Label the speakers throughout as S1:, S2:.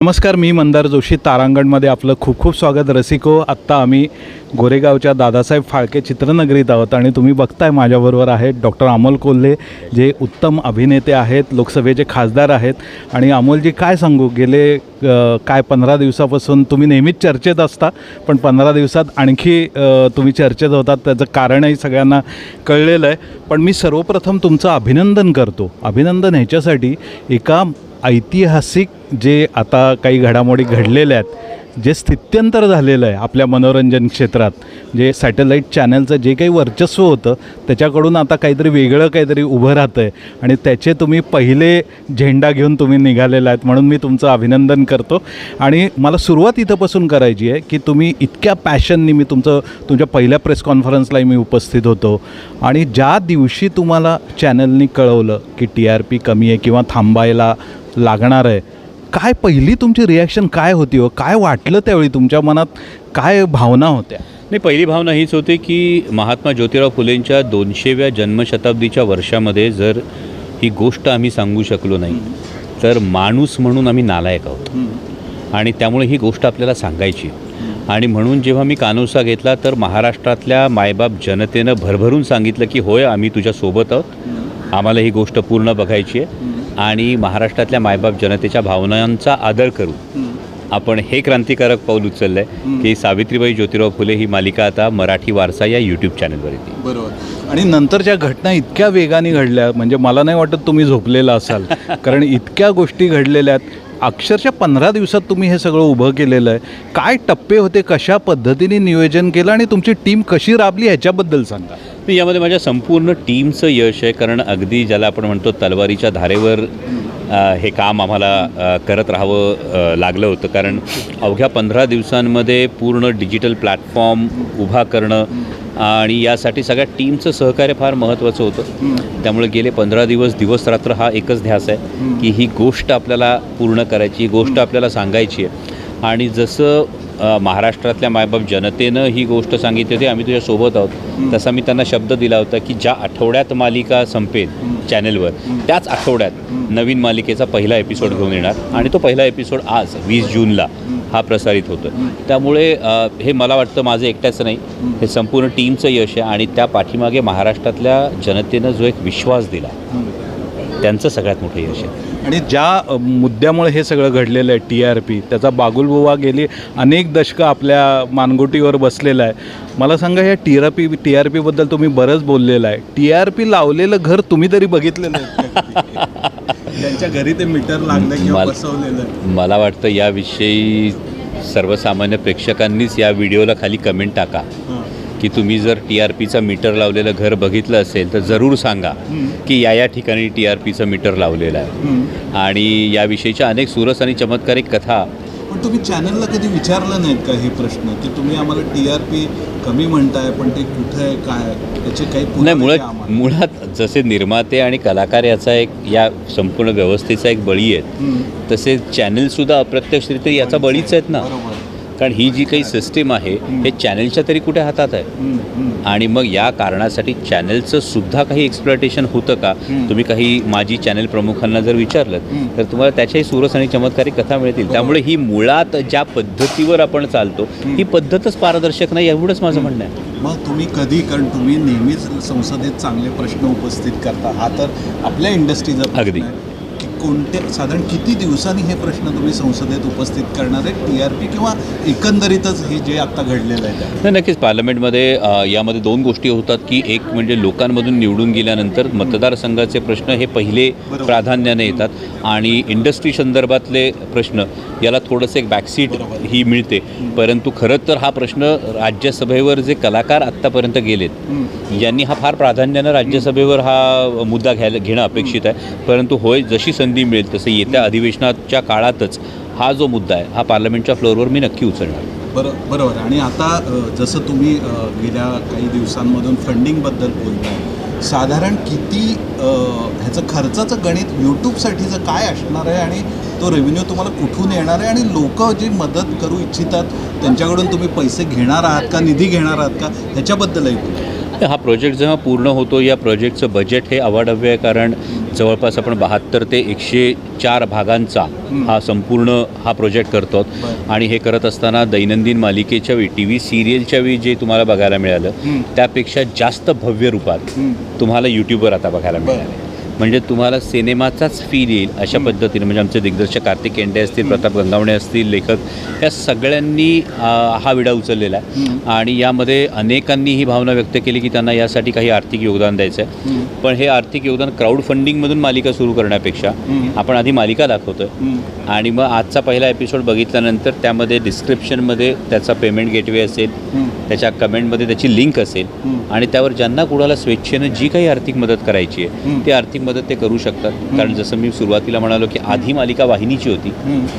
S1: नमस्कार, मी मंदार जोशी. तारांगणमध्ये आपलं खूप खूप स्वागत. रसिको, आत्ता आम्ही गोरेगावच्या दादासाहेब फाळके चित्रनगरीत आहोत आणि तुम्ही बघताय माझ्याबरोबर आहेत डॉक्टर अमोल कोल्हे, जे उत्तम अभिनेते आहेत, लोकसभेचे खासदार आहेत. आणि अमोलजी, काय सांगू, गेले 15 दिवसापासून तुम्ही नेहमीच चर्चेत असता, पण 15 दिवसात आणखी तुम्ही चर्चेत होतात. त्याचं कारणही सगळ्यांना कळलेलं आहे. पण मी सर्वप्रथम तुमचं अभिनंदन करतो. अभिनंदन ह्याच्यासाठी, एका ऐतिहासिक जे आता काही घडामोडी घडलेल्या आहेत, जे स्थित्यंतर झालेलं आहे आपल्या मनोरंजन क्षेत्रात, जे सॅटेलाईट चॅनलचं जे काही वर्चस्व होतं त्याच्याकडून आता काहीतरी वेगळं काहीतरी उभं राहतं आहे आणि त्याचे तुम्ही पहिले झेंडा घेऊन तुम्ही निघालेला आहेत, म्हणून मी तुमचं अभिनंदन करतो. आणि मला सुरुवात इथंपासून करायची आहे की तुम्ही इतक्या पॅशननी, मी तुमच्या पहिल्या प्रेस कॉन्फरन्सलाही मी उपस्थित होतो आणि ज्या दिवशी तुम्हाला चॅनलनी कळवलं की TRP कमी आहे किंवा थांबायला लागणार आहे, काय पहिली तुमची रिॲक्शन काय होती हो? काय वाटलं त्यावेळी तुमच्या मनात? काय भावना होत्या?
S2: नाही, पहिली भावना हीच होती की महात्मा ज्योतिराव फुलेंच्या 200व्या जन्मशताब्दीच्या वर्षामध्ये जर ही गोष्ट आम्ही सांगू शकलो नाही तर माणूस म्हणून आम्ही नालायक आहोत आणि त्यामुळे ही गोष्ट आपल्याला सांगायची. आणि म्हणून जेव्हा मी कानोसा घेतला तर महाराष्ट्रातल्या मायबाप जनतेनं भरभरून सांगितलं की होय, आम्ही तुझ्यासोबत आहोत, आम्हाला ही गोष्ट पूर्ण बघायची आहे आणि महाराष्ट्रातल्या मायबाप जनतेच्या भावनांचा आदर करून आपण हे क्रांतिकारक पाऊल उचललं आहे की सावित्रीबाई ज्योतिराव फुले ही मालिका आता मराठी वारसा या यूट्यूब चॅनलवर येते.
S1: बरोबर. आणि नंतरच्या घटना इतक्या वेगाने घडल्या, म्हणजे मला नाही वाटत तुम्ही झोपलेला असाल, कारण इतक्या गोष्टी घडलेल्या आहेत. अक्षरशः 15 दिवसात तुम्ही हे सगळं उभं केलेलं आहे. काय टप्पे होते, कशा पद्धतीने नियोजन केलं आणि तुमची टीम कशी राबली ह्याच्याबद्दल सांगा.
S2: यामध्ये माझ्या संपूर्ण टीमचं यश आहे, कारण अगदी ज्याला आपण म्हणतो तलवारीच्या धारेवर हे काम आम्हाला करत राहावं लागलं होतं. कारण अवघ्या 15 दिवसांमध्ये पूर्ण डिजिटल प्लॅटफॉर्म उभा करणं आणि यासाठी सगळ्या टीमचं सहकार्य फार महत्त्वाचं होतं. त्यामुळे गेले 15 दिवस रात्र हा एकच ध्यास आहे की ही गोष्ट आपल्याला पूर्ण करायची, ही गोष्ट आपल्याला सांगायची आहे. आणि जसं महाराष्ट्रातल्या मायबाप जनतेनं ही गोष्ट सांगितली होती, आम्ही तुझ्यासोबत आहोत, तसा मी त्यांना शब्द दिला होता की ज्या आठवड्यात मालिका संपेल चॅनलवर त्याच आठवड्यात नवीन मालिकेचा पहिला एपिसोड घेऊन येणार आणि तो पहिला एपिसोड आज 20 जूनला हा प्रसारित होतो. त्यामुळे हे मला वाटतं माझं एकट्याचं नाही, हे संपूर्ण टीमचं यश आहे आणि त्या पाठीमागे महाराष्ट्रातल्या जनतेनं जो एक विश्वास दिला त्यांचं सगळ्यात मोठं यश आहे.
S1: आणि ज्या मुद्द्यामुळे हे सगळं घडलेलं आहे TRP, त्याचा बागुलबुवा गेली अनेक दशकं आपल्या मानगुटीवर बसलेला आहे. मला सांगा, या TRPबद्दल तुम्ही बरंच बोललेलं आहे. TRP लावलेलं घर तुम्ही तरी बघितलेलं आहे? त्यांच्या घरी ते मीटर लागलं किंवा बसवलेलं?
S2: मला वाटतं याविषयी सर्वसामान्य प्रेक्षकांनीच या व्हिडिओला खाली कमेंट टाका की तुम्ही जर TRPचं मीटर लावलेलं घर बघितलं असेल तर जरूर सांगा की या ठिकाणी TRPचं मीटर लावलेलं आहे. आणि याविषयीच्या अनेक सुरस आणि चमत्कारिक कथा.
S1: पण तुम्ही चॅनलला कधी विचारलं नाहीत का हे प्रश्न की तुम्ही आम्हाला TRP कमी म्हणताय, पण ते कुठं आहे, काय त्याचे काही?
S2: नाही, मुळात जसे निर्माते आणि कलाकार याचा एक या संपूर्ण व्यवस्थेचा एक बळी आहेत, तसे चॅनलसुद्धा अप्रत्यक्षरित्या याचा बळीच आहेत ना. कारण ही जी काही सिस्टीम आहे हे चॅनलच्या तरी कुठे हातात आहे. आणि मग या कारणासाठी चॅनलचं सुद्धा काही एक्सप्लॉयटेशन होतं का? तुम्ही काही माजी चॅनल प्रमुखांना जर विचारलं तर तुम्हाला त्याच्याही सुरस आणि चमत्कारिक कथा मिळतील. त्यामुळे ही मुळात ज्या पद्धतीवर आपण चालतो ही पद्धतच पारदर्शक नाही, एवढंच माझं म्हणणं आहे.
S1: मग तुम्ही कधी, कारण तुम्ही नेहमीच संसदेत चांगले प्रश्न उपस्थित करता, हा तर आपल्या इंडस्ट्रीचा
S2: अगदी
S1: कोणत्या साधारण किती दिवसांनी हे प्रश्न तुम्ही संसदेत उपस्थित करणार आहे, TRP किंवा एकंदरीतच हे जे आता घडलेलं आहे?
S2: नाही, नक्कीच पार्लमेंटमध्ये यामध्ये 2 गोष्टी होतात की एक म्हणजे लोकांमधून निवडून गेल्यानंतर मतदारसंघाचे प्रश्न हे पहिले प्राधान्याने येतात आणि इंडस्ट्री संदर्भातले प्रश्न याला थोडंसं एक बॅकसीट ही मिळते. परंतु खरं तर हा प्रश्न राज्यसभेवर जे कलाकार आत्तापर्यंत गेलेत यांनी हा फार प्राधान्यानं राज्यसभेवर हा मुद्दा घेणं अपेक्षित आहे. परंतु होय, जशी संधी मिळेल तसं येत्या अधिवेशनाच्या काळातच हा जो मुद्दा आहे हा पार्लमेंटच्या फ्लोअरवर मी नक्की उचलणार.
S1: बरोबर. आणि आता जसं तुम्ही गेल्या काही दिवसांमधून फंडिंगबद्दल बोलताय, साधारण किती ह्याचं खर्चाचं गणित यूट्यूबसाठीचं काय असणार आहे आणि तो रेव्हेन्यू तुम्हाला कुठून येणार आहे आणि लोक जी मदत करू इच्छितात त्यांच्याकडून तुम्ही पैसे घेणार आहात का, निधी घेणार आहात का, ह्याच्याबद्दलही?
S2: हा प्रोजेक्ट जेव्हा पूर्ण होतो या प्रोजेक्टचं बजेट हे अवाढव्य आहे. कारण जवळपास आपण 72 ते 104 भागांचा हा संपूर्ण हा प्रोजेक्ट करतो. आणि हे करत असताना दैनंदिन मालिकेच्या वेळी टी व्ही सिरियलच्या वेळी जे तुम्हाला बघायला मिळालं त्यापेक्षा जास्त भव्य रूपात तुम्हाला यूट्यूबवर आता बघायला मिळालं. म्हणजे तुम्हाला सिनेमाचाच फील येईल अशा पद्धतीने. म्हणजे आमचे दिग्दर्शक कार्तिक केंडे असतील, प्रताप गंगावणे असतील, लेखक, या सगळ्यांनी हा विडा उचललेला आहे. आणि यामध्ये अनेकांनी ही भावना व्यक्त केली की त्यांना यासाठी काही आर्थिक योगदान द्यायचं आहे. पण हे आर्थिक योगदान क्राऊड फंडिंगमधून मालिका सुरू करण्यापेक्षा आपण आधी मालिका दाखवतो आहे आणि मग आजचा पहिला एपिसोड बघितल्यानंतर त्यामध्ये डिस्क्रिप्शनमध्ये त्याचा पेमेंट गेटवे असेल, त्याच्या कमेंटमध्ये त्याची लिंक असेल आणि त्यावर ज्यांना कुणाला स्वेच्छेनं जी काही आर्थिक मदत करायची आहे ती आर्थिक मदत ते करू शकतात. कारण जसं मी सुरुवातीला म्हणालो की आधी मालिका वाहिनीची होती,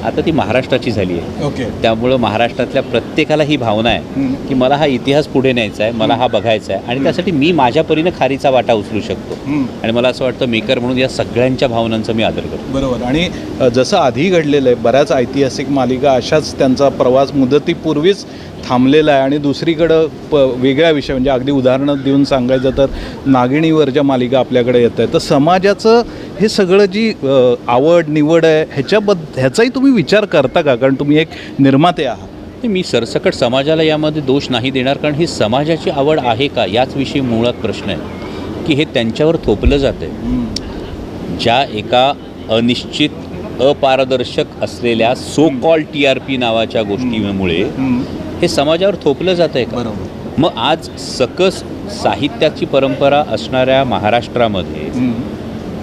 S2: आता ती महाराष्ट्राची झाली आहे. त्यामुळं महाराष्ट्रातल्या प्रत्येकाला ही भावना आहे की मला हा इतिहास पुढे न्यायचा आहे, मला हा बघायचा आहे आणि त्यासाठी मी माझ्या परीने खारीचा वाटा उचलू शकतो. आणि मला असं वाटतं मेकर म्हणून या सगळ्यांच्या भावनांचा मी आदर करतो.
S1: बरोबर. आणि जसं आधी घडलेलं आहे, बऱ्याच ऐतिहासिक मालिका अशाच त्यांचा प्रवास मुदतीपूर्वीच थांबलेला आहे. आणि दुसरीकडं वेगळ्या विषय म्हणजे अगदी उदाहरणं देऊन सांगायचं तर नागिणीवरच्या मालिका आपल्याकडे येत आहे. तर समाजाचं हे सगळं जी आवड निवड आहे ह्याचाही तुम्ही विचार करता का? कारण तुम्ही एक निर्माते आहात.
S2: मी सरसकट समाजाला यामध्ये दोष नाही देणार, कारण ही समाजाची आवड आहे का याच विषयी मुळात प्रश्न आहे की हे त्यांच्यावर थोपलं जातं आहे. ज्या एका अनिश्चित अपारदर्शक असलेल्या सो कॉल TRP नावाच्या गोष्टीमुळे हे समाजावर थोपलं जातं आहे का? मग आज सकस साहित्याची परंपरा असणाऱ्या महाराष्ट्रामध्ये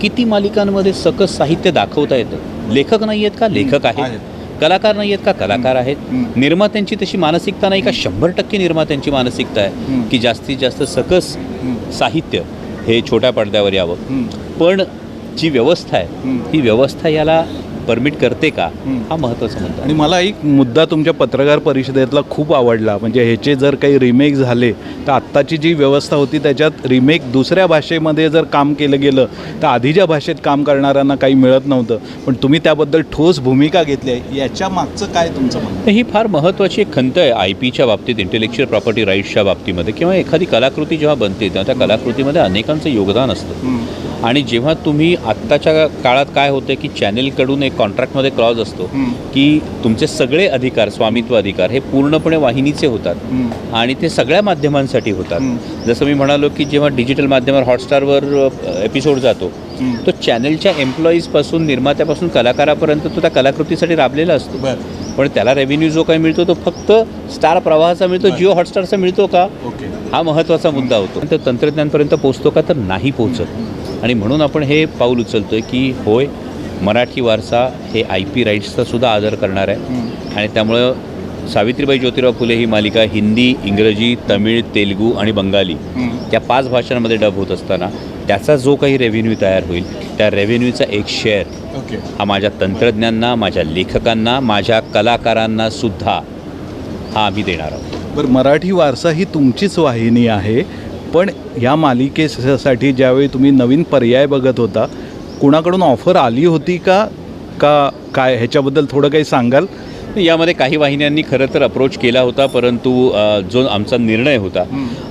S2: किती मालिकांमध्ये सकस साहित्य दाखवता येतं? लेखक नाही आहेत का? लेखक आहेत. कलाकार नाही आहेत का? कलाकार आहेत. निर्मात्यांची तशी मानसिकता नाही का? 100% निर्मात्यांची मानसिकता आहे की जास्तीत जास्त सकस साहित्य हे छोट्या पडद्यावर यावं. पण जी व्यवस्था आहे ही व्यवस्था याला परमिट करते का, हा महत्त्वाचा मुद्दा.
S1: आणि मला एक मुद्दा तुमच्या पत्रकार परिषदेतला खूप आवडला. म्हणजे ह्याचे जर काही रिमेक झाले तर आत्ताची जी व्यवस्था होती त्याच्यात रिमेक दुसऱ्या भाषेमध्ये जर काम केलं गेलं तर आधीच्या भाषेत काम करणाऱ्यांना काही मिळत नव्हतं. पण तुम्ही त्याबद्दल ठोस भूमिका घेतली आहे. याच्या मागचं काय तुमचं म्हणणं?
S2: ही फार महत्त्वाची एक खंत आहे IP-च्या बाबतीत, इंटेलेक्च्युअल प्रॉपर्टी राईट्सच्या बाबतीमध्ये. किंवा एखादी कलाकृती जेव्हा बनते तेव्हा त्या कलाकृतीमध्ये अनेकांचं योगदान असतं. आणि जेव्हा तुम्ही आत्ताच्या काळात काय होतं की चॅनेलकडून एक कॉन्ट्रॅक्टमध्ये क्लॉज असतो की तुमचे सगळे अधिकार, स्वामित्व अधिकार हे पूर्णपणे वाहिनीचे होतात आणि ते सगळ्या माध्यमांसाठी होतात. जसं मी म्हणालो की जेव्हा डिजिटल माध्यमावर हॉटस्टारवर एपिसोड जातो तो चॅनलच्या एम्प्लॉईजपासून, निर्मात्यापासून कलाकारापर्यंत तो त्या कलाकृतीसाठी राबलेला असतो. पण त्याला रेव्हेन्यू जो काही मिळतो तो फक्त स्टार प्रवाहाचा मिळतो, जिओ हॉटस्टारचा मिळतो का, हा महत्त्वाचा मुद्दा होतो. तो तंत्रज्ञानपर्यंत पोचतो का, तर नाही पोचत. आणि म्हणून आपण हे पाऊल उचलतो आहे की होय, मराठी वारसा हे IP राईट्सचा सुद्धा आदर करणार आहे. आणि त्यामुळं सावित्रीबाई ज्योतिराव फुले ही मालिका हिंदी, इंग्रजी, तमिळ, तेलुगू आणि बंगाली या 5 भाषांमध्ये डब होत असताना त्याचा जो काही रेव्हेन्यू तयार होईल त्या रेव्हेन्यूचा एक शेअर हा माझ्या तंत्रज्ञांना, माझ्या लेखकांना, माझ्या कलाकारांना सुद्धा हा आम्ही देणार आहोत.
S1: बरं, मराठी वारसा ही तुमचीच वाहिनी आहे. पण ह्या मालिकेसाठी ज्यावेळी तुम्ही नवीन पर्याय बघत होता, कुणाकडून ऑफर आली होती का काय ह्याच्याबद्दल थोडं काही सांगाल?
S2: यामध्ये काही वाहिन्यांनी खरं तर अप्रोच केला होता, परंतु जो आमचा निर्णय होता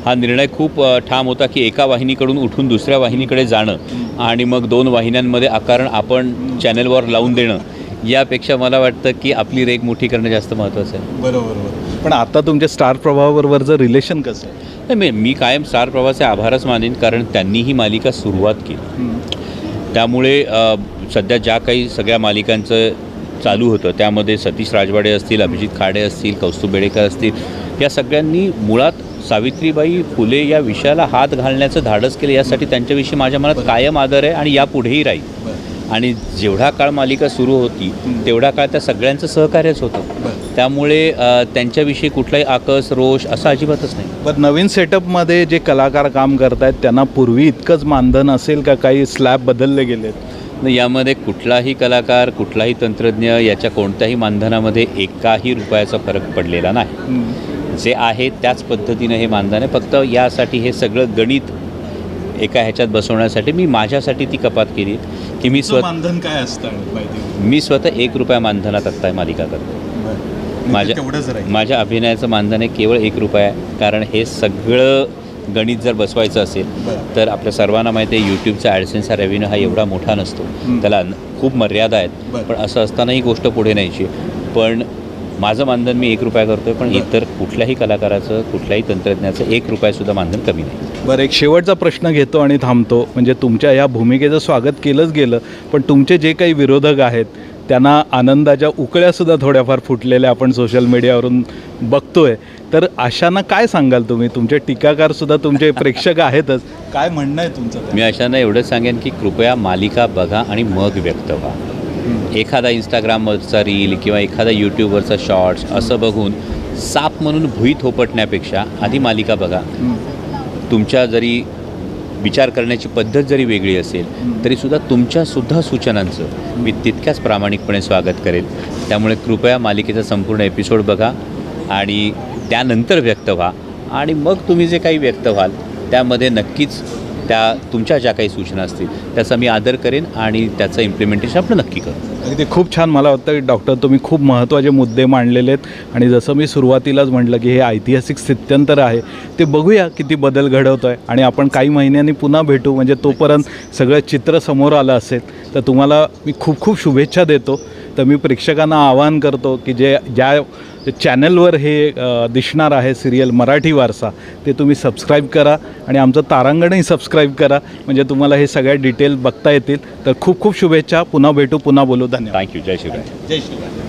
S2: हा निर्णय खूप ठाम होता की एका वाहिनीकडून उठून दुसऱ्या वाहिनीकडे जाणं आणि मग 2 वाहिन्यांमध्ये आकारण आपण चॅनलवर लावून देणं यापेक्षा मला वाटतं की आपली रेख मोठी करणं जास्त महत्त्वाचं आहे.
S1: बरोबर. पण आता तुमच्या स्टार प्रवाहाबरोबरचं रिलेशन कसं आहे?
S2: नाही, मी कायम स्टार प्रवाहाचे आभारच मानेन, कारण त्यांनी ही मालिका सुरुवात केली. त्यामुळे सध्या ज्या काही सगळ्या मालिकांचं चालू होतं त्यामध्ये सतीश राजवाडे असतील, अभिजित खाडे असतील, कौस्तुभ बेडेकर असतील, या सगळ्यांनी मुळात सावित्रीबाई फुले या विषयाला हात घालण्याचं धाडस केलं. यासाठी त्यांच्याविषयी माझ्या मनात कायम आदर आहे आणि यापुढेही राहील. आणि जेवढा काळ मालिका सुरू होती तेवढा काळ त्या सगळ्यांचं सहकार्यच होतं. त्यामुळे त्यांच्याविषयी कुठलाही आकस, रोष असं अजिबातच नाही.
S1: पण नवीन सेटअपमध्ये जे कलाकार काम करत आहेत त्यांना पूर्वी इतकंच मानधन असेल का, काही स्लॅब बदलले गेलेत?
S2: यामध्ये कुठलाही कलाकार, कुठलाही तंत्रज्ञ याच्या कोणत्याही मानधनामध्ये एकाही रुपयाचा फरक पडलेला नाही. जे आहे त्याच पद्धतीनं हे मानधन आहे. फक्त यासाठी हे सगळं गणित एका ह्याच्यात बसवण्यासाठी मी माझ्यासाठी ती कपात केली की मी
S1: मानधन काय असतं?
S2: मी स्वतः 1 रुपया मानधनात आत्ता मालिका करतो. माझ्या अभिनयाचं मानधन आहे केवळ 1 रुपया, कारण हे सगळं गणित जर बसवायचं असेल तर आपल्या सर्वांना माहिती आहे यूट्यूबचा ॲडसेन्स हा रेव्हेन्यू हा एवढा मोठा नसतो. त्याला खूप मर्यादा आहेत. पण असं असताना ही गोष्ट पुढे न्यायची. पण माझं मानधन मी 1 रुपया करतो आहे, पण इतर कुठल्याही कलाकाराचं कुठल्याही तंत्रज्ञाचं 1 रुपयासुद्धा मानधन कमी नाही.
S1: बरं, एक शेवटचा प्रश्न घेतो आणि थांबतो. म्हणजे तुमच्या या भूमिकेचं स्वागत केलंच गेलं, पण तुमचे जे काही विरोधक आहेत त्यांना आनंदाच्या उकळ्यासुद्धा थोड्याफार फुटलेल्या आपण सोशल मीडियावरून बघतोय. तर अशांना काय सांगाल तुम्ही? तुमचे टीकाकारसुद्धा तुमचे प्रेक्षक आहेतच. काय म्हणणं आहे तुमचं?
S2: मी अशांना एवढंच सांगेन की कृपया मालिका बघा आणि मग व्यक्त व्हा. एखादा इंस्टाग्रामवरचा रील किंवा एखादा यूट्यूबवरचा शॉर्ट्स असं बघून साप म्हणून भुई थोपटण्यापेक्षा आधी मालिका बघा. तुमच्या जरी विचार करण्याची पद्धत जरी वेगळी असेल तरीसुद्धा तुमच्यासुद्धा सूचनांचं मी तितक्याच प्रामाणिकपणे स्वागत करेन. त्यामुळे कृपया मालिकेचा संपूर्ण एपिसोड बघा आणि त्यानंतर व्यक्त व्हा. आणि मग तुम्ही जे काही व्यक्त व्हाल त्यामध्ये नक्कीच त्या तुमच्या ज्या काही सूचना असतील त्याचा मी आदर करेन आणि त्याचं इम्प्लिमेंटेशन आपण नक्की करू.
S1: अगदी खूप छान. मला वाटतं की डॉक्टर तुम्ही खूप महत्त्वाचे मुद्दे मांडलेले आहेत आणि जसं मी सुरुवातीलाच म्हटलं की हे ऐतिहासिक स्थित्यंतर आहे. ते बघूया किती बदल घडवतो आहे आणि आपण काही महिन्यांनी पुन्हा भेटू. म्हणजे तोपर्यंत सगळं चित्र समोर आलं असेल. तर तुम्हाला मी खूप खूप शुभेच्छा देतो. तर मी प्रेक्षकांना आवाहन करतो की ज्या चॅनलवर हे दिसणार आहे सिरियल मराठी वारसा ते तुम्ही सबस्क्राईब करा आणि आमचं तारांगणही सबस्क्राईब करा. म्हणजे तुम्हाला हे सगळ्या डिटेल बघता येतील. तर खूप खूप शुभेच्छा. पुन्हा भेटू, पुन्हा बोलू. धन्यवाद.
S2: थँक्यू. जय शिवराय.
S1: जय श्रीराम.